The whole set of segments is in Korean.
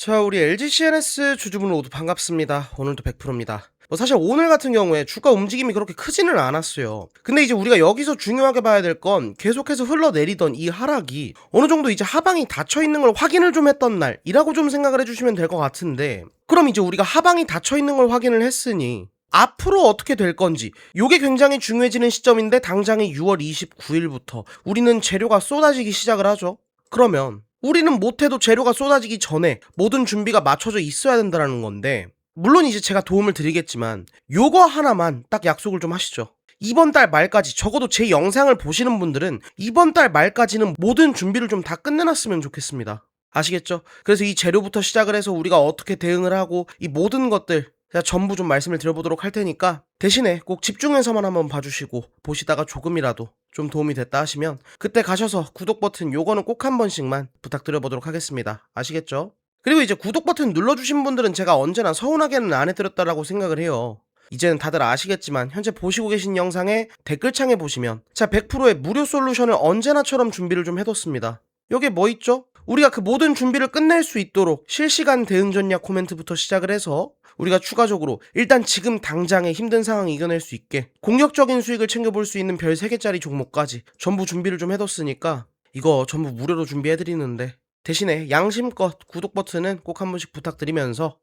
자, 우리 LG CNS 주주분 모두 반갑습니다. 오늘도 100%입니다. 사실 오늘 같은 경우에 주가 움직임이 그렇게 크지는 않았어요. 근데 이제 우리가 여기서 중요하게 봐야 될 건 계속해서 흘러내리던 이 하락이 어느 정도 이제 하방이 닫혀있는 걸 확인을 좀 했던 날이라고 좀 생각을 해주시면 될 것 같은데, 그럼 이제 우리가 하방이 닫혀있는 걸 확인을 했으니 앞으로 어떻게 될 건지 요게 굉장히 중요해지는 시점인데, 당장이 6월 29일부터 우리는 재료가 쏟아지기 시작을 하죠. 그러면 우리는 못해도 재료가 쏟아지기 전에 모든 준비가 맞춰져 있어야 된다는 건데, 물론 이제 제가 도움을 드리겠지만 요거 하나만 딱 약속을 좀 하시죠. 이번 달 말까지, 적어도 제 영상을 보시는 분들은 이번 달 말까지는 모든 준비를 좀 다 끝내놨으면 좋겠습니다. 아시겠죠? 그래서 이 재료부터 시작을 해서 우리가 어떻게 대응을 하고 이 모든 것들 제가 전부 좀 말씀을 드려보도록 할 테니까, 대신에 꼭 집중해서만 한번 봐주시고, 보시다가 조금이라도 좀 도움이 됐다 하시면 그때 가셔서 구독 버튼 요거는 꼭 한 번씩만 부탁드려보도록 하겠습니다. 아시겠죠? 그리고 이제 구독 버튼 눌러주신 분들은 제가 언제나 서운하게는 안 해드렸다라고 생각을 해요. 이제는 다들 아시겠지만 현재 보시고 계신 영상에 댓글창에 보시면 자, 100%의 무료 솔루션을 언제나처럼 준비를 좀 해뒀습니다. 여기에 뭐 있죠? 우리가 그 모든 준비를 끝낼 수 있도록 실시간 대응 전략 코멘트부터 시작을 해서, 우리가 추가적으로 일단 지금 당장의 힘든 상황 이겨낼 수 있게 공격적인 수익을 챙겨볼 수 있는 별 3개짜리 종목까지 전부 준비를 좀 해뒀으니까 이거 전부 무료로 준비해드리는데, 대신에 양심껏 구독 버튼은 꼭 한 번씩 부탁드리면서,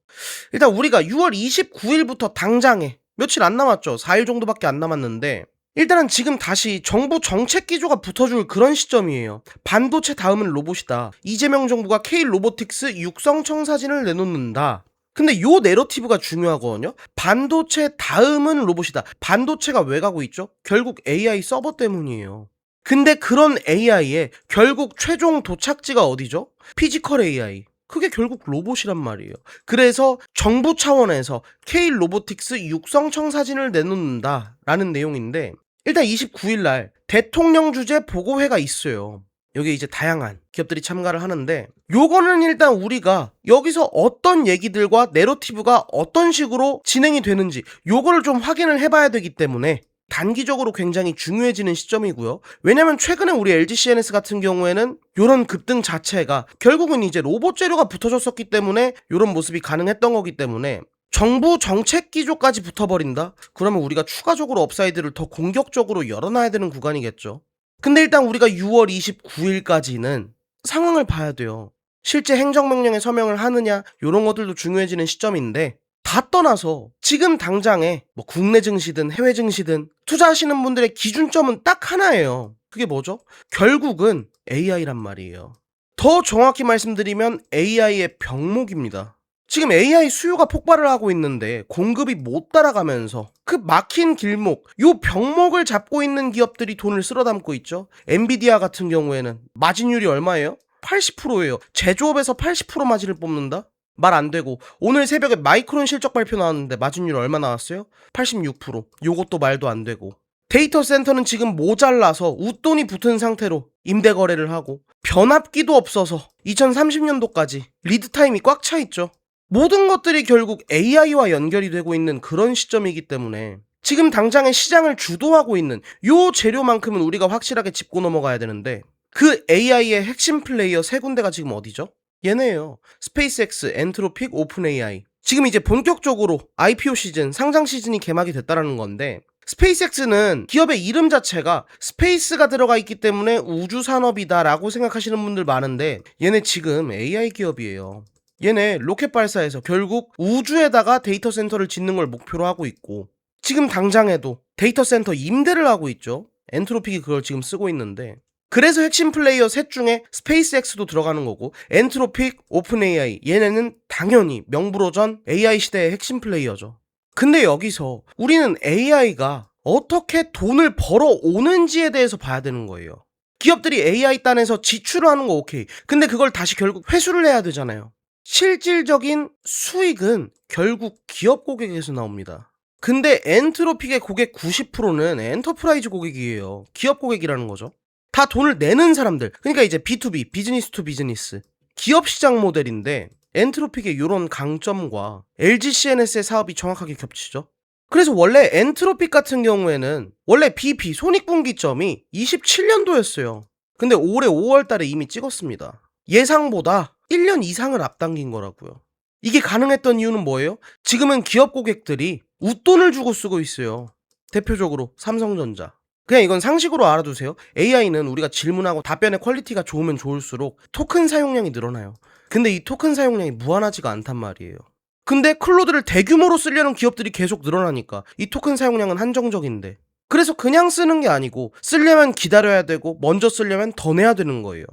일단 우리가 6월 29일부터 당장에 며칠 안 남았죠. 4일 정도밖에 안 남았는데, 일단은 지금 다시 정부 정책 기조가 붙어줄 그런 시점이에요. 반도체 다음은 로봇이다. 이재명 정부가 K-로보틱스 육성 청사진을 내놓는다. 근데 요 내러티브가 중요하거든요. 반도체 다음은 로봇이다. 반도체가 왜 가고 있죠? 결국 AI 서버 때문이에요. 근데 그런 AI의 결국 최종 도착지가 어디죠? 피지컬 AI. 그게 결국 로봇이란 말이에요. 그래서 정부 차원에서 K-로보틱스 육성 청사진을 내놓는다라는 내용인데, 일단 29일날 대통령 주재 보고회가 있어요. 여기 이제 다양한 기업들이 참가를 하는데, 요거는 일단 우리가 여기서 어떤 얘기들과 내러티브가 어떤 식으로 진행이 되는지 요거를 좀 확인을 해봐야 되기 때문에 단기적으로 굉장히 중요해지는 시점이고요. 왜냐면 최근에 우리 LG CNS 같은 경우에는 요런 급등 자체가 결국은 이제 로봇 재료가 붙어졌었기 때문에 요런 모습이 가능했던 거기 때문에, 정부 정책 기조까지 붙어버린다? 그러면 우리가 추가적으로 업사이드를 더 공격적으로 열어놔야 되는 구간이겠죠. 근데 일단 우리가 6월 29일까지는 상황을 봐야 돼요. 실제 행정명령에 서명을 하느냐 요런 것들도 중요해지는 시점인데, 다 떠나서 지금 당장에 뭐 국내 증시든 해외 증시든 투자하시는 분들의 기준점은 딱 하나예요. 그게 뭐죠? 결국은 AI란 말이에요. 더 정확히 말씀드리면 AI의 병목입니다. 지금 AI 수요가 폭발을 하고 있는데 공급이 못 따라가면서 그 막힌 길목, 요 병목을 잡고 있는 기업들이 돈을 쓸어 담고 있죠. 엔비디아 같은 경우에는 마진율이 얼마예요? 80%예요. 제조업에서 80% 마진을 뽑는다? 말 안 되고, 오늘 새벽에 마이크론 실적 발표 나왔는데 마진율 얼마 나왔어요? 86%. 요것도 말도 안 되고. 데이터 센터는 지금 모자라서 웃돈이 붙은 상태로 임대 거래를 하고, 변압기도 없어서 2030년도까지 리드 타임이 꽉 차 있죠. 모든 것들이 결국 AI와 연결이 되고 있는 그런 시점이기 때문에 지금 당장의 시장을 주도하고 있는 요 재료만큼은 우리가 확실하게 짚고 넘어가야 되는데, 그 AI의 핵심 플레이어 3군데가 지금 어디죠? 얘네예요. 스페이스X, 엔트로픽, 오픈 AI. 지금 이제 본격적으로 IPO 시즌, 상장 시즌이 개막이 됐다라는 건데, 스페이스X는 기업의 이름 자체가 스페이스가 들어가 있기 때문에 우주 산업이다라고 생각하시는 분들 많은데, 얘네 지금 AI 기업이에요. 얘네 로켓 발사에서 결국 우주에다가 데이터 센터를 짓는 걸 목표로 하고 있고, 지금 당장에도 데이터 센터 임대를 하고 있죠. 엔트로픽이 그걸 지금 쓰고 있는데, 그래서 핵심 플레이어 셋 중에 스페이스X도 들어가는 거고, 엔트로픽, 오픈 AI, 얘네는 당연히 명불허전 AI 시대의 핵심 플레이어죠. 근데 여기서 우리는 AI가 어떻게 돈을 벌어오는지에 대해서 봐야 되는 거예요. 기업들이 AI 단에서 지출을 하는 거 오케이. 근데 그걸 다시 결국 회수를 해야 되잖아요. 실질적인 수익은 결국 기업 고객에서 나옵니다. 근데 엔트로픽의 고객 90%는 엔터프라이즈 고객이에요. 기업 고객이라는 거죠. 다 돈을 내는 사람들, 그러니까 이제 B2B, 비즈니스 투 비즈니스, 기업 시장 모델인데, 엔트로픽의 이런 강점과 LG CNS의 사업이 정확하게 겹치죠. 그래서 원래 엔트로픽 같은 경우에는 원래 BP 손익분기점이 27년도였어요. 근데 올해 5월 달에 이미 찍었습니다. 예상보다 1년 이상을 앞당긴 거라고요. 이게 가능했던 이유는 뭐예요? 지금은 기업 고객들이 웃돈을 주고 쓰고 있어요. 대표적으로 삼성전자. 그냥 이건 상식으로 알아두세요. AI는 우리가 질문하고 답변의 퀄리티가 좋으면 좋을수록 토큰 사용량이 늘어나요. 근데 이 토큰 사용량이 무한하지가 않단 말이에요. 근데 클로드를 대규모로 쓰려는 기업들이 계속 늘어나니까 이 토큰 사용량은 한정적인데, 그래서 그냥 쓰는 게 아니고 쓰려면 기다려야 되고 먼저 쓰려면 더 내야 되는 거예요.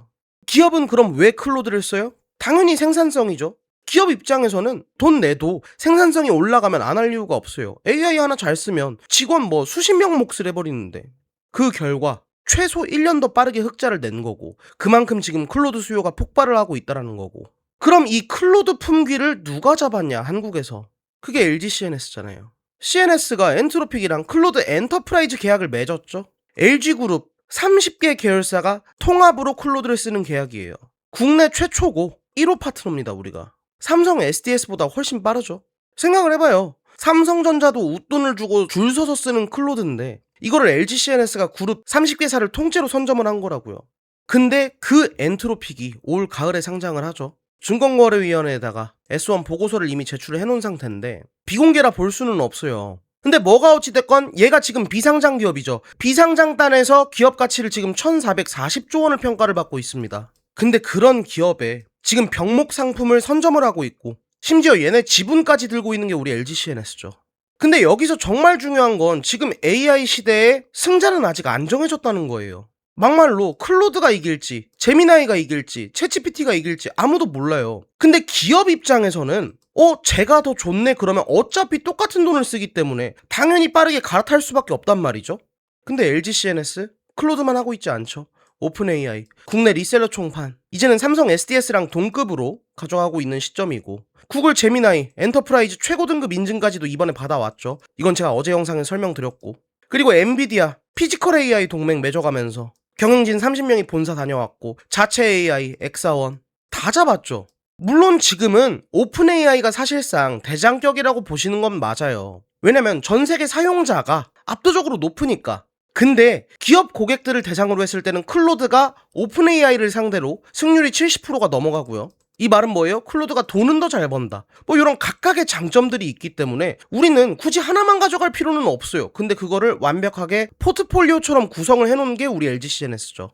기업은 그럼 왜 클로드를 써요? 당연히 생산성이죠. 기업 입장에서는 돈 내도 생산성이 올라가면 안 할 이유가 없어요. AI 하나 잘 쓰면 직원 뭐 수십 명 몫을 해버리는데. 그 결과 최소 1년 더 빠르게 흑자를 낸 거고, 그만큼 지금 클로드 수요가 폭발을 하고 있다는 거고. 그럼 이 클로드 품귀를 누가 잡았냐, 한국에서? 그게 LG CNS잖아요. CNS가 엔트로픽이랑 클로드 엔터프라이즈 계약을 맺었죠. LG그룹 30개 계열사가 통합으로 클로드를 쓰는 계약이에요. 국내 최초고 1호 파트너입니다, 우리가. 삼성 SDS보다 훨씬 빠르죠. 생각을 해봐요. 삼성전자도 웃돈을 주고 줄 서서 쓰는 클로드인데 이거를 LG CNS가 그룹 30개사를 통째로 선점을 한 거라고요. 근데 그 엔트로픽이 올 가을에 상장을 하죠. 증권거래위원회에다가 S1 보고서를 이미 제출을 해놓은 상태인데 비공개라 볼 수는 없어요. 근데 뭐가 어찌됐건 얘가 지금 비상장 기업이죠. 비상장단에서 기업 가치를 지금 1440조 원을 평가를 받고 있습니다. 근데 그런 기업에 지금 병목 상품을 선점을 하고 있고 심지어 얘네 지분까지 들고 있는 게 우리 LG CNS죠. 근데 여기서 정말 중요한 건 지금 AI 시대에 승자는 아직 안 정해졌다는 거예요. 막말로 클로드가 이길지, 제미나이가 이길지, 챗GPT가 이길지 아무도 몰라요. 근데 기업 입장에서는 제가 더 좋네 그러면 어차피 똑같은 돈을 쓰기 때문에 당연히 빠르게 갈아탈 수밖에 없단 말이죠. 근데 LG CNS 클로드만 하고 있지 않죠. 오픈 AI, 국내 리셀러 총판, 이제는 삼성 SDS랑 동급으로 가져가고 있는 시점이고, 구글 제미나이, 엔터프라이즈 최고 등급 인증까지도 이번에 받아왔죠. 이건 제가 어제 영상에 설명드렸고, 그리고 엔비디아, 피지컬 AI 동맹 맺어가면서 경영진 30명이 본사 다녀왔고, 자체 AI, 엑사원 다 잡았죠. 물론 지금은 오픈 AI가 사실상 대장격이라고 보시는 건 맞아요. 왜냐면 전 세계 사용자가 압도적으로 높으니까. 근데 기업 고객들을 대상으로 했을 때는 클로드가 오픈 AI를 상대로 승률이 70%가 넘어가고요. 이 말은 뭐예요? 클로드가 돈은 더 잘 번다. 뭐 이런 각각의 장점들이 있기 때문에 우리는 굳이 하나만 가져갈 필요는 없어요. 근데 그거를 완벽하게 포트폴리오처럼 구성을 해놓은 게 우리 LG CNS죠.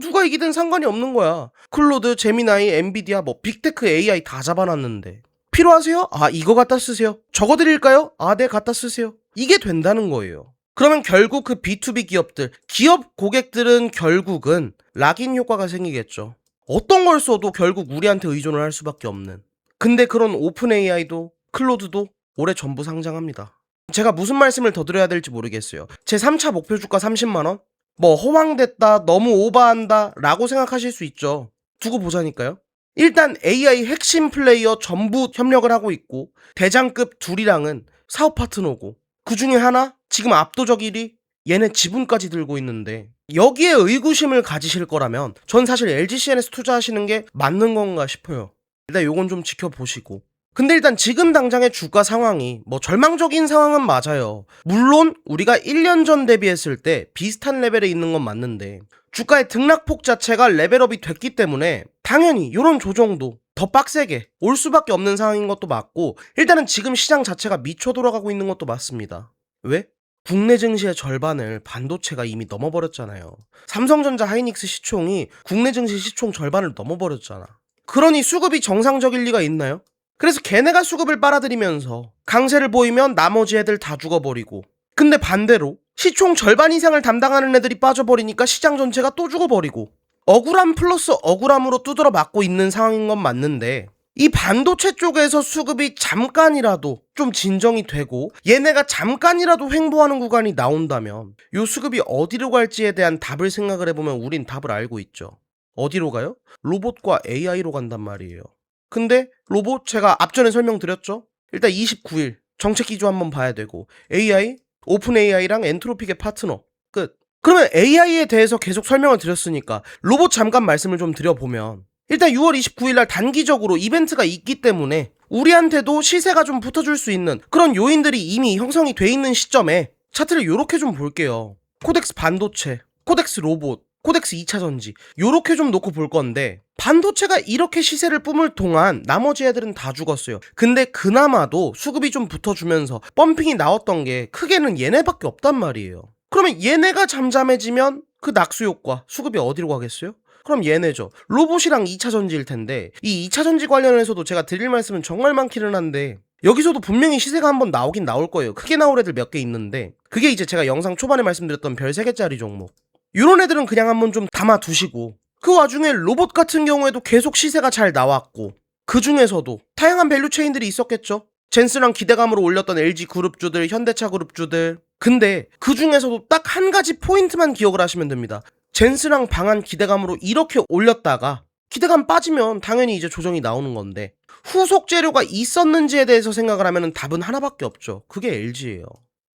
누가 이기든 상관이 없는 거야. 클로드, 제미나이, 엔비디아, 뭐 빅테크 AI 다 잡아놨는데. 필요하세요? 아, 이거 갖다 쓰세요. 저거 드릴까요? 아, 네, 갖다 쓰세요. 이게 된다는 거예요. 그러면 결국 그 B2B 기업들, 기업 고객들은 결국은 락인 효과가 생기겠죠. 어떤 걸 써도 결국 우리한테 의존을 할 수밖에 없는. 근데 그런 오픈 AI도 클로드도 올해 전부 상장합니다. 제가 무슨 말씀을 더 드려야 될지 모르겠어요. 제 3차 목표 주가 30만원? 뭐 허황됐다, 너무 오버한다 라고 생각하실 수 있죠. 두고 보자니까요. 일단 AI 핵심 플레이어 전부 협력을 하고 있고, 대장급 둘이랑은 사업 파트너고, 그 중에 하나 지금 압도적 1위 얘네 지분까지 들고 있는데, 여기에 의구심을 가지실 거라면 전 사실 LG CNS 투자하시는 게 맞는 건가 싶어요. 일단 요건 좀 지켜보시고. 근데 일단 지금 당장의 주가 상황이 뭐 절망적인 상황은 맞아요. 물론 우리가 1년 전 대비했을 때 비슷한 레벨에 있는 건 맞는데 주가의 등락폭 자체가 레벨업이 됐기 때문에 당연히 요런 조정도 더 빡세게 올 수밖에 없는 상황인 것도 맞고, 일단은 지금 시장 자체가 미쳐 돌아가고 있는 것도 맞습니다. 왜? 국내 증시의 절반을 반도체가 이미 넘어버렸잖아요. 삼성전자 하이닉스 시총이 국내 증시 시총 절반을 넘어버렸잖아. 그러니 수급이 정상적일 리가 있나요? 그래서 걔네가 수급을 빨아들이면서 강세를 보이면 나머지 애들 다 죽어버리고, 근데 반대로 시총 절반 이상을 담당하는 애들이 빠져버리니까 시장 전체가 또 죽어버리고, 억울함 플러스 억울함으로 두드러 맞고 있는 상황인 건 맞는데, 이 반도체 쪽에서 수급이 잠깐이라도 좀 진정이 되고 얘네가 잠깐이라도 횡보하는 구간이 나온다면 요 수급이 어디로 갈지에 대한 답을 생각을 해보면 우린 답을 알고 있죠. 어디로 가요? 로봇과 AI로 간단 말이에요. 근데 로봇 제가 앞전에 설명드렸죠. 일단 29일 정책 기조 한번 봐야 되고, AI, 오픈 AI랑 엔트로픽의 파트너 끝. 그러면 AI에 대해서 계속 설명을 드렸으니까 로봇 잠깐 말씀을 좀 드려보면, 일단 6월 29일 날 단기적으로 이벤트가 있기 때문에 우리한테도 시세가 좀 붙어줄 수 있는 그런 요인들이 이미 형성이 돼 있는 시점에 차트를 요렇게 좀 볼게요. 코덱스 반도체, 코덱스 로봇, 코덱스 2차전지 요렇게 좀 놓고 볼 건데, 반도체가 이렇게 시세를 뿜을 동안 나머지 애들은 다 죽었어요. 근데 그나마도 수급이 좀 붙어주면서 펌핑이 나왔던 게 크게는 얘네밖에 없단 말이에요. 그러면 얘네가 잠잠해지면 그 낙수 효과, 수급이 어디로 가겠어요? 그럼 얘네죠. 로봇이랑 2차전지일 텐데, 이 2차전지 관련해서도 제가 드릴 말씀은 정말 많기는 한데, 여기서도 분명히 시세가 한번 나오긴 나올 거예요. 크게 나올 애들 몇 개 있는데, 그게 이제 제가 영상 초반에 말씀드렸던 별 3개짜리 종목, 요런 애들은 그냥 한번 좀 담아두시고, 그 와중에 로봇 같은 경우에도 계속 시세가 잘 나왔고, 그 중에서도 다양한 밸류 체인들이 있었겠죠. 젠스랑 기대감으로 올렸던 LG 그룹주들, 현대차 그룹주들. 근데 그 중에서도 딱 한 가지 포인트만 기억을 하시면 됩니다. 젠스랑 방한 기대감으로 이렇게 올렸다가 기대감 빠지면 당연히 이제 조정이 나오는 건데, 후속 재료가 있었는지에 대해서 생각을 하면 답은 하나밖에 없죠. 그게 LG예요.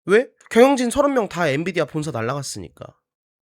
왜? 경영진 30명 다 엔비디아 본사 날라갔으니까.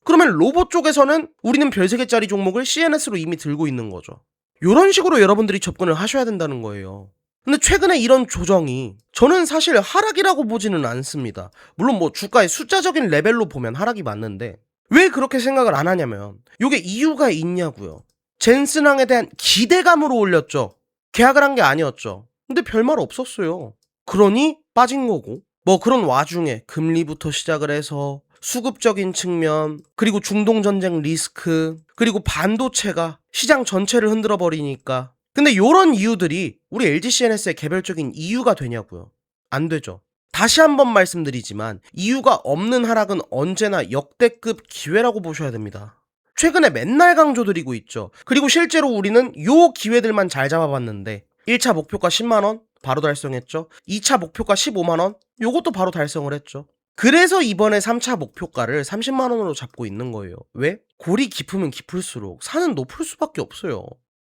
그러면 로봇 쪽에서는 우리는 별 3개짜리 종목을 CNS로 이미 들고 있는 거죠. 이런 식으로 여러분들이 접근을 하셔야 된다는 거예요. 근데 최근에 이런 조정이 저는 사실 하락이라고 보지는 않습니다. 물론 뭐 주가의 숫자적인 레벨로 보면 하락이 맞는데, 왜 그렇게 생각을 안 하냐면 이게 이유가 있냐고요. 젠슨항에 대한 기대감으로 올렸죠. 계약을 한 게 아니었죠. 근데 별말 없었어요. 그러니 빠진 거고, 뭐 그런 와중에 금리부터 시작을 해서 수급적인 측면, 그리고 중동전쟁 리스크, 그리고 반도체가 시장 전체를 흔들어 버리니까. 근데 요런 이유들이 우리 LGCNS의 개별적인 이유가 되냐고요. 안 되죠. 다시 한번 말씀드리지만 이유가 없는 하락은 언제나 역대급 기회라고 보셔야 됩니다. 최근에 맨날 강조드리고 있죠. 그리고 실제로 우리는 요 기회들만 잘 잡아봤는데, 1차 목표가 10만원 바로 달성했죠. 2차 목표가 15만원 요것도 바로 달성을 했죠. 그래서 이번에 3차 목표가를 30만원으로 잡고 있는 거예요. 왜? 골이 깊으면 깊을수록 산은 높을 수밖에 없어요.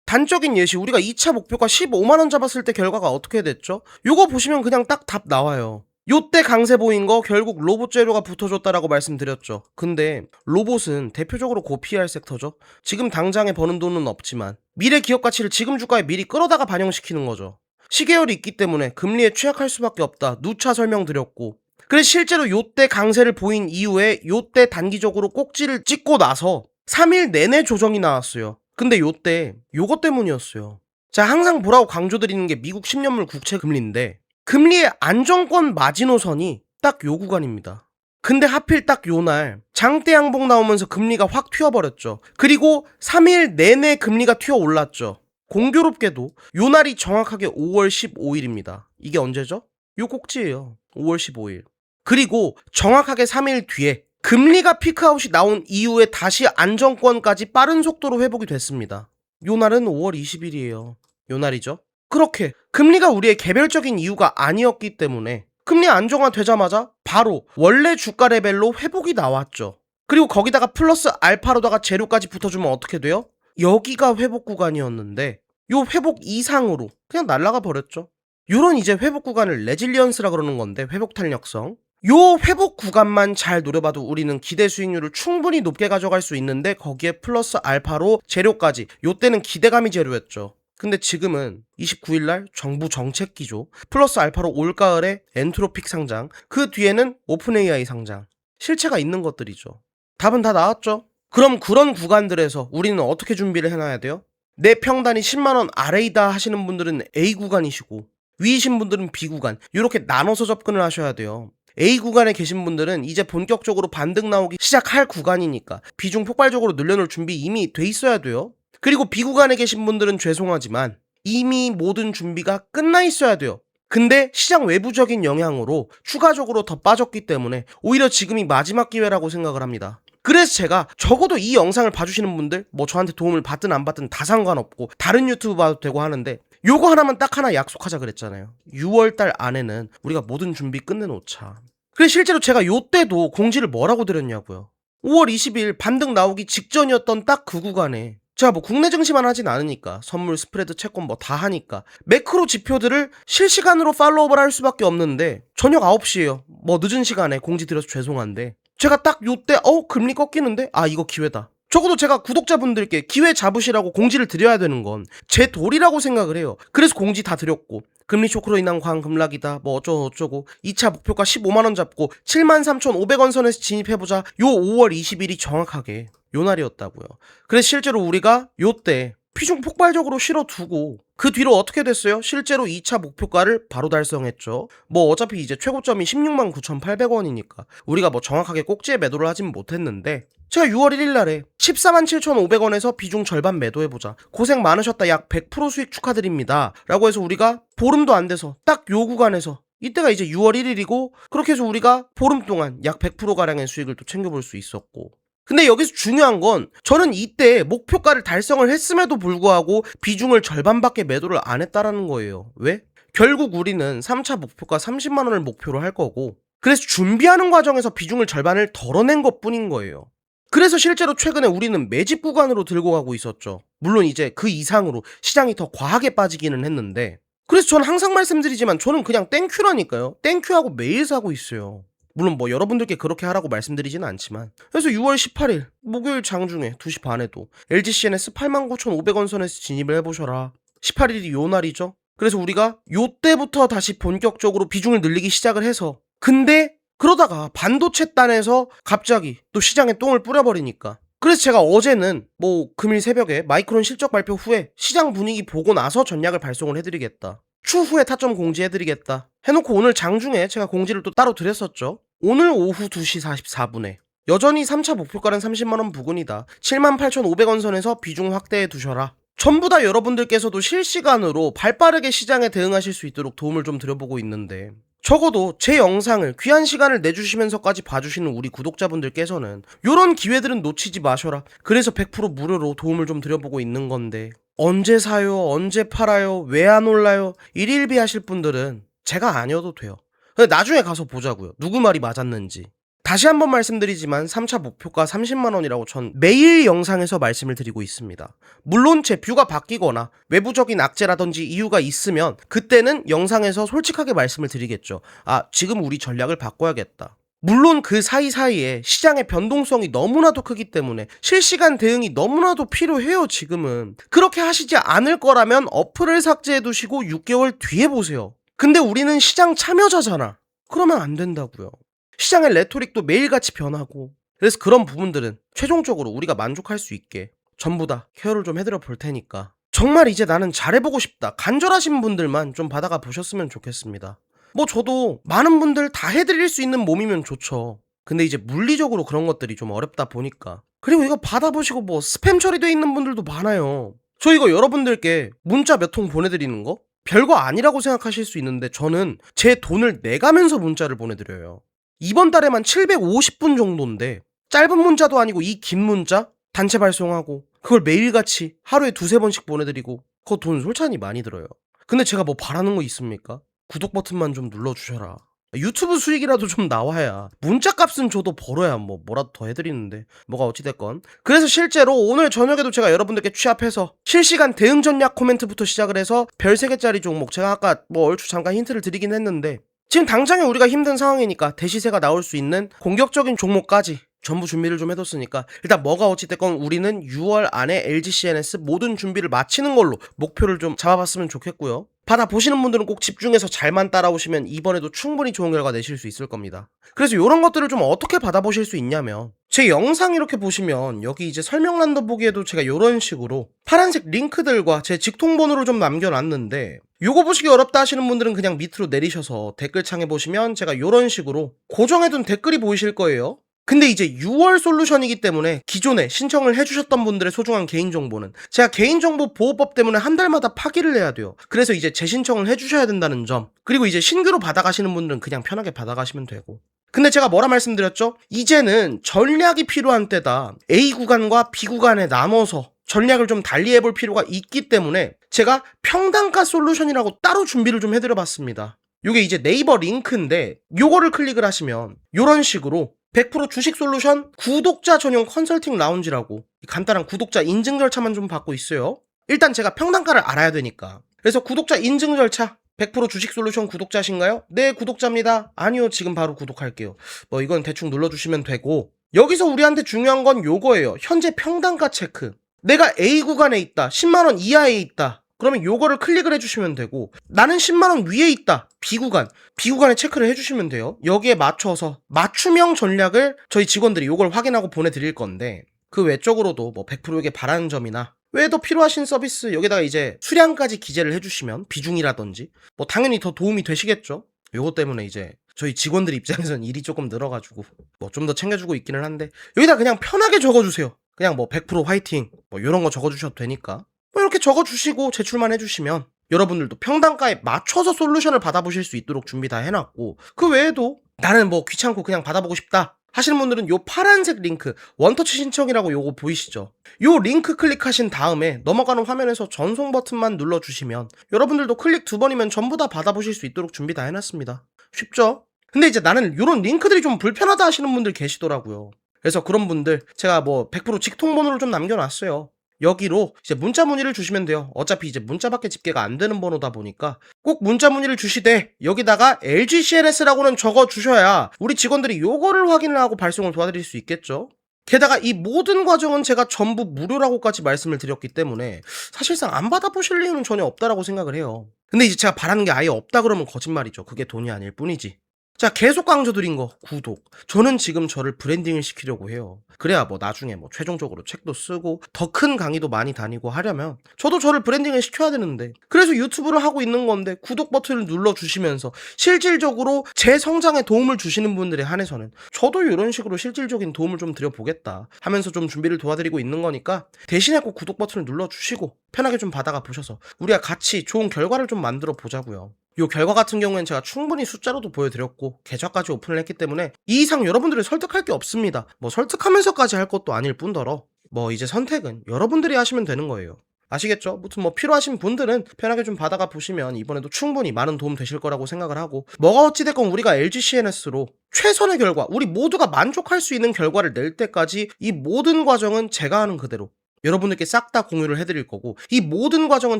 단적인 예시, 우리가 2차 목표가 15만원 잡았을 때 결과가 어떻게 됐죠? 요거 보시면 그냥 딱 답 나와요. 요때 강세 보인 거 결국 로봇 재료가 붙어줬다라고 말씀드렸죠. 근데 로봇은 대표적으로 고PR 섹터죠. 지금 당장에 버는 돈은 없지만 미래 기업 가치를 지금 주가에 미리 끌어다가 반영시키는 거죠. 시계열이 있기 때문에 금리에 취약할 수밖에 없다. 누차 설명드렸고, 그래서 실제로 요때 강세를 보인 이후에 요때 단기적으로 꼭지를 찍고 나서 3일 내내 조정이 나왔어요. 근데 요때 요것 때문이었어요. 자, 항상 뭐라고 강조드리는 게 미국 10년물 국채 금리인데, 금리의 안정권 마지노선이 딱 요 구간입니다. 근데 하필 딱 요날 장대 양봉 나오면서 금리가 확 튀어버렸죠. 그리고 3일 내내 금리가 튀어 올랐죠. 공교롭게도 요 날이 정확하게 5월 15일입니다. 이게 언제죠? 요 꼭지예요. 5월 15일. 그리고 정확하게 3일 뒤에 금리가 피크아웃이 나온 이후에 다시 안정권까지 빠른 속도로 회복이 됐습니다. 요 날은 5월 20일이에요. 요 날이죠. 그렇게 금리가 우리의 개별적인 이유가 아니었기 때문에 금리 안정화되자마자 바로 원래 주가 레벨로 회복이 나왔죠. 그리고 거기다가 플러스 알파로다가 재료까지 붙어주면 어떻게 돼요? 여기가 회복 구간이었는데 요 회복 이상으로 그냥 날아가 버렸죠. 요런 이제 회복 구간을 레질리언스라 그러는 건데, 회복 탄력성. 요 회복 구간만 잘 노려봐도 우리는 기대 수익률을 충분히 높게 가져갈 수 있는데, 거기에 플러스 알파로 재료까지. 요때는 기대감이 재료였죠. 근데 지금은 29일날 정부 정책기조, 플러스 알파로 올가을에 엔트로픽 상장, 그 뒤에는 오픈 AI 상장. 실체가 있는 것들이죠. 답은 다 나왔죠. 그럼 그런 구간들에서 우리는 어떻게 준비를 해놔야 돼요? 내 평단이 10만원 아래이다 하시는 분들은 A 구간이시고, 위이신 분들은 B 구간, 이렇게 나눠서 접근을 하셔야 돼요. A 구간에 계신 분들은 이제 본격적으로 반등 나오기 시작할 구간이니까 비중 폭발적으로 늘려놓을 준비 이미 돼 있어야 돼요. 그리고 B 구간에 계신 분들은 죄송하지만 이미 모든 준비가 끝나 있어야 돼요. 근데 시장 외부적인 영향으로 추가적으로 더 빠졌기 때문에 오히려 지금이 마지막 기회라고 생각을 합니다. 그래서 제가 적어도 이 영상을 봐주시는 분들, 뭐 저한테 도움을 받든 안 받든 다 상관없고 다른 유튜브 봐도 되고 하는데, 요거 하나만 딱 하나 약속하자 그랬잖아요. 6월달 안에는 우리가 모든 준비 끝내놓자. 그래서 실제로 제가 요때도 공지를 뭐라고 드렸냐고요. 5월 20일 반등 나오기 직전이었던 딱 그 구간에 제가 뭐 국내 증시만 하진 않으니까 선물 스프레드 채권 뭐 다 하니까 매크로 지표들을 실시간으로 팔로우업을 할 수밖에 없는데, 저녁 9시에요. 뭐 늦은 시간에 공지 드려서 죄송한데 제가 딱 요때 금리 꺾이는데 이거 기회다. 적어도 제가 구독자분들께 기회 잡으시라고 공지를 드려야 되는 건 제 도리라고 생각을 해요. 그래서 공지 다 드렸고, 금리 쇼크로 인한 광금락이다 뭐 어쩌고 2차 목표가 15만원 잡고 73,500원 선에서 진입해보자. 요 5월 20일이 정확하게 요 날이었다고요. 그래서 실제로 우리가 요때 피중 폭발적으로 실어두고 그 뒤로 어떻게 됐어요? 실제로 2차 목표가를 바로 달성했죠. 뭐 어차피 이제 최고점이 16만 9,800원이니까 우리가 뭐 정확하게 꼭지에 매도를 하진 못했는데 제가 6월 1일 날에 14만 7,500원에서 비중 절반 매도해보자. 고생 많으셨다. 약 100% 수익 축하드립니다. 라고 해서 우리가 보름도 안 돼서 딱 요 구간에서 이때가 이제 6월 1일이고 그렇게 해서 우리가 보름 동안 약 100%가량의 수익을 또 챙겨볼 수 있었고 근데 여기서 중요한 건 저는 이때 목표가를 달성을 했음에도 불구하고 비중을 절반밖에 매도를 안 했다라는 거예요. 왜? 결국 우리는 3차 목표가 30만 원을 목표로 할 거고 그래서 준비하는 과정에서 비중을 절반을 덜어낸 것뿐인 거예요. 그래서 실제로 최근에 우리는 매집 구간으로 들고 가고 있었죠. 물론 이제 그 이상으로 시장이 더 과하게 빠지기는 했는데 그래서 저는 항상 말씀드리지만 저는 그냥 땡큐라니까요. 땡큐하고 매일 사고 있어요. 물론 뭐 여러분들께 그렇게 하라고 말씀드리지는 않지만 그래서 6월 18일 목요일 장중에 2시 반에도 LGCNS 89,500원 선에서 진입을 해보셔라. 18일이 요 날이죠. 그래서 우리가 요때부터 다시 본격적으로 비중을 늘리기 시작을 해서 근데 그러다가 반도체 단에서 갑자기 또 시장에 똥을 뿌려버리니까 그래서 제가 어제는 뭐 금일 새벽에 마이크론 실적 발표 후에 시장 분위기 보고 나서 전략을 발송을 해드리겠다. 추후에 타점 공지해드리겠다. 해놓고 오늘 장중에 제가 공지를 또 따로 드렸었죠. 오늘 오후 2시 44분에 여전히 3차 목표가는 30만원 부근이다. 78,500원 선에서 비중 확대해 두셔라. 전부 다 여러분들께서도 실시간으로 발빠르게 시장에 대응하실 수 있도록 도움을 좀 드려보고 있는데 적어도 제 영상을 귀한 시간을 내주시면서까지 봐주시는 우리 구독자분들께서는 요런 기회들은 놓치지 마셔라. 그래서 100% 무료로 도움을 좀 드려보고 있는 건데 언제 사요? 언제 팔아요? 왜 안 올라요? 일일비 하실 분들은 제가 아니어도 돼요. 근데 나중에 가서 보자고요. 누구 말이 맞았는지. 다시 한번 말씀드리지만 3차 목표가 30만원이라고 전 매일 영상에서 말씀을 드리고 있습니다. 물론 제 뷰가 바뀌거나 외부적인 악재라든지 이유가 있으면 그때는 영상에서 솔직하게 말씀을 드리겠죠. 아, 지금 우리 전략을 바꿔야겠다. 물론 그 사이사이에 시장의 변동성이 너무나도 크기 때문에 실시간 대응이 너무나도 필요해요. 지금은 그렇게 하시지 않을 거라면 어플을 삭제해 두시고 6개월 뒤에 보세요. 근데 우리는 시장 참여자잖아. 그러면 안 된다고요. 시장의 레토릭도 매일같이 변하고 그래서 그런 부분들은 최종적으로 우리가 만족할 수 있게 전부 다 케어를 좀 해드려 볼 테니까 정말 이제 나는 잘해보고 싶다 간절하신 분들만 좀 받아가 보셨으면 좋겠습니다. 뭐 저도 많은 분들 다 해드릴 수 있는 몸이면 좋죠. 근데 이제 물리적으로 그런 것들이 좀 어렵다 보니까 그리고 이거 받아보시고 뭐 스팸 처리돼 있는 분들도 많아요. 저 이거 여러분들께 문자 몇 통 보내드리는 거 별거 아니라고 생각하실 수 있는데 저는 제 돈을 내가면서 문자를 보내드려요. 이번 달에만 750분 정도인데 짧은 문자도 아니고 이 긴 문자 단체 발송하고 그걸 매일같이 하루에 2-3번씩 보내드리고 그거 돈 솔찬히 많이 들어요. 근데 제가 뭐 바라는 거 있습니까? 구독 버튼만 좀 눌러주셔라. 유튜브 수익이라도 좀 나와야 문자 값은 줘도 벌어야 뭐라도 더 해드리는데 뭐가 어찌됐건 그래서 실제로 오늘 저녁에도 제가 여러분들께 취합해서 실시간 대응 전략 코멘트부터 시작을 해서 별 3개짜리 종목 제가 아까 뭐 얼추 잠깐 힌트를 드리긴 했는데 지금 당장에 우리가 힘든 상황이니까 대시세가 나올 수 있는 공격적인 종목까지 전부 준비를 좀 해뒀으니까 일단 뭐가 어찌됐건 우리는 6월 안에 LGCNS 모든 준비를 마치는 걸로 목표를 좀 잡아봤으면 좋겠고요. 받아보시는 분들은 꼭 집중해서 잘만 따라오시면 이번에도 충분히 좋은 결과 내실 수 있을 겁니다. 그래서 이런 것들을 좀 어떻게 받아보실 수 있냐면 제 영상 이렇게 보시면 여기 이제 설명란도 보기에도 제가 이런 식으로 파란색 링크들과 제 직통번호를 좀 남겨놨는데 요거 보시기 어렵다 하시는 분들은 그냥 밑으로 내리셔서 댓글창에 보시면 제가 이런 식으로 고정해둔 댓글이 보이실 거예요. 근데 이제 6월 솔루션이기 때문에 기존에 신청을 해주셨던 분들의 소중한 개인정보는 제가 개인정보 보호법 때문에 한 달마다 파기를 해야 돼요. 그래서 이제 재신청을 해주셔야 된다는 점 그리고 이제 신규로 받아가시는 분들은 그냥 편하게 받아가시면 되고 근데 제가 뭐라 말씀드렸죠? 이제는 전략이 필요한 때다. A 구간과 B 구간에 나눠서 전략을 좀 달리 해볼 필요가 있기 때문에 제가 평단가 솔루션이라고 따로 준비를 좀 해드려봤습니다. 요게 이제 네이버 링크인데 요거를 클릭을 하시면 요런 식으로 100% 주식 솔루션 구독자 전용 컨설팅 라운지라고 간단한 구독자 인증 절차만 좀 받고 있어요. 일단 제가 평단가를 알아야 되니까 그래서 구독자 인증 절차 100% 주식 솔루션 구독자신가요? 네, 구독자입니다. 아니요, 지금 바로 구독할게요. 뭐 이건 대충 눌러주시면 되고 여기서 우리한테 중요한 건 요거예요. 현재 평단가 체크. 내가 A 구간에 있다. 10만원 이하에 있다. 그러면 요거를 클릭을 해주시면 되고 나는 10만원 위에 있다. B 구간에 체크를 해주시면 돼요. 여기에 맞춰서 맞춤형 전략을 저희 직원들이 요걸 확인하고 보내드릴 건데 그 외적으로도 뭐 100%에게 바라는 점이나 외에 더 필요하신 서비스 여기다가 이제 수량까지 기재를 해주시면 비중이라든지 뭐 당연히 더 도움이 되시겠죠. 요것 때문에 이제 저희 직원들 입장에서는 일이 조금 늘어가지고 뭐 좀 더 챙겨주고 있기는 한데 여기다 그냥 편하게 적어주세요. 그냥 뭐 100% 화이팅 뭐 요런 거 적어주셔도 되니까 뭐 이렇게 적어주시고 제출만 해주시면 여러분들도 평단가에 맞춰서 솔루션을 받아보실 수 있도록 준비 다 해놨고, 그 외에도 나는 뭐 귀찮고 그냥 받아보고 싶다 하시는 분들은 요 파란색 링크 원터치 신청이라고 요거 보이시죠? 요 링크 클릭하신 다음에 넘어가는 화면에서 전송 버튼만 눌러주시면 여러분들도 클릭 2번이면 전부 다 받아보실 수 있도록 준비 다 해놨습니다. 쉽죠? 근데 이제 나는 요런 링크들이 좀 불편하다 하시는 분들 계시더라고요. 그래서 그런 분들 제가 뭐 100% 직통번호를 좀 남겨놨어요. 여기로 이제 문자 문의를 주시면 돼요. 어차피 이제 문자밖에 집계가 안 되는 번호다 보니까 꼭 문자 문의를 주시되 여기다가 LGCNS라고는 적어 주셔야 우리 직원들이 요거를 확인을 하고 발송을 도와드릴 수 있겠죠. 게다가 이 모든 과정은 제가 전부 무료라고까지 말씀을 드렸기 때문에 사실상 안 받아보실 이유는 전혀 없다라고 생각을 해요. 근데 이제 제가 바라는 게 아예 없다 그러면 거짓말이죠. 그게 돈이 아닐 뿐이지. 자, 계속 강조드린 거 구독. 저는 지금 저를 브랜딩을 시키려고 해요. 그래야 뭐 나중에 뭐 최종적으로 책도 쓰고 더 큰 강의도 많이 다니고 하려면 저도 저를 브랜딩을 시켜야 되는데, 그래서 유튜브를 하고 있는 건데 구독 버튼을 눌러주시면서 실질적으로 제 성장에 도움을 주시는 분들에 한해서는 저도 이런 식으로 실질적인 도움을 좀 드려보겠다 하면서 좀 준비를 도와드리고 있는 거니까 대신에 꼭 구독 버튼을 눌러주시고 편하게 좀 받아가 보셔서 우리가 같이 좋은 결과를 좀 만들어 보자고요. 요 결과 같은 경우엔 제가 충분히 숫자로도 보여드렸고 계좌까지 오픈을 했기 때문에 이 이상 여러분들을 설득할 게 없습니다. 뭐 설득하면서까지 할 것도 아닐 뿐더러 뭐 이제 선택은 여러분들이 하시면 되는 거예요. 아시겠죠? 무튼 뭐 필요하신 분들은 편하게 좀 받아가 보시면 이번에도 충분히 많은 도움 되실 거라고 생각을 하고, 뭐가 어찌됐건 우리가 LGCNS로 최선의 결과, 우리 모두가 만족할 수 있는 결과를 낼 때까지 이 모든 과정은 제가 하는 그대로 여러분들께 싹 다 공유를 해드릴 거고, 이 모든 과정은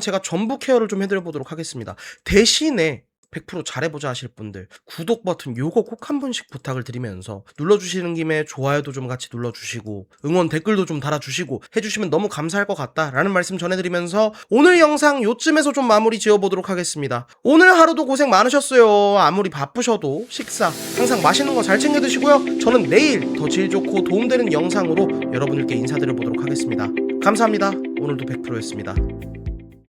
제가 전부 케어를 좀 해드려 보도록 하겠습니다. 대신에 100% 잘해보자 하실 분들 구독 버튼 요거 꼭 한 번씩 부탁을 드리면서 눌러주시는 김에 좋아요도 좀 같이 눌러주시고 응원 댓글도 좀 달아주시고 해주시면 너무 감사할 것 같다라는 말씀 전해드리면서 오늘 영상 요쯤에서 좀 마무리 지어보도록 하겠습니다. 오늘 하루도 고생 많으셨어요. 아무리 바쁘셔도 식사 항상 맛있는 거 잘 챙겨 드시고요. 저는 내일 더 질 좋고 도움되는 영상으로 여러분들께 인사드려 보도록 하겠습니다. 감사합니다. 오늘도 100%였습니다.